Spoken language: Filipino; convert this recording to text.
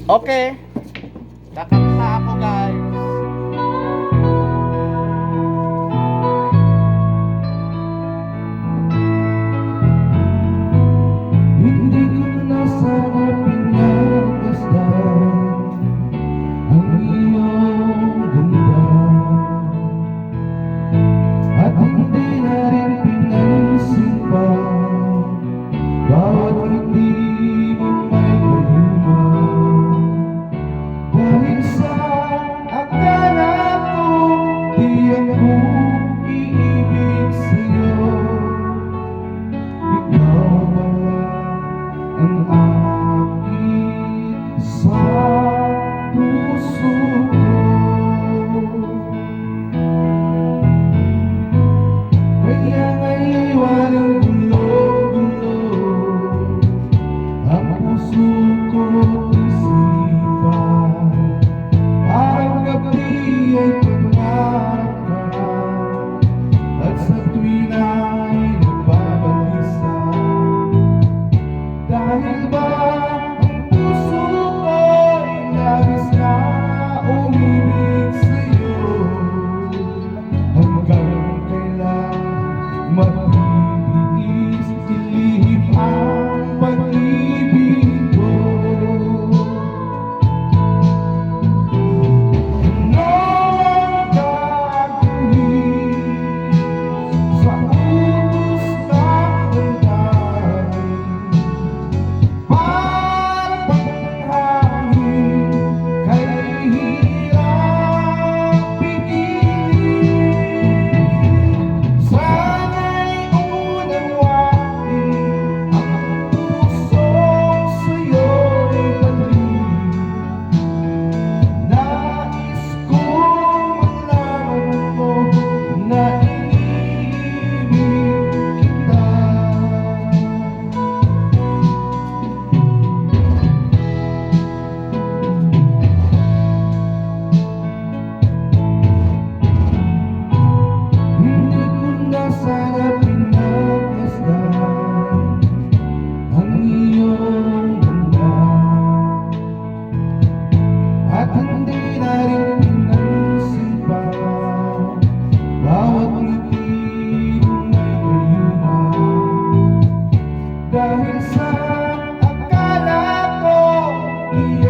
Okay, kakanta ako guys. Hindi ko na sana pinagmasdan ang iyong ganda, at hindi na rin pinansin pa bawat ngiti mo may gayuma. Dahil sa akala ko di ako iibig sa'yo, ikaw pala ang aakit sa puso ko. Kaya nga'y walang gulo-gulo ang puso ko't isipan. Araw-gabi ay pangarap ka, at sa tuwin ay nagbabalisa. Dahil ba ang puso ko'y labis na umibig sa'yo, hanggang kailan matitiis ilihim ang pag-ibig ko. Ano ang gagawin sa ubos ng damdamin? Para panghangin kay hirap pigilin. Sana'y unawain ang pusong sa'yo'y balik. Nais kong malaman mo na iniibig kita. Hindi ko na sana pinagmasdan ang iyong ganda, at hindi na rin pinansin pa bawat ngiti mong may gayuma. Dahil sa akala ko di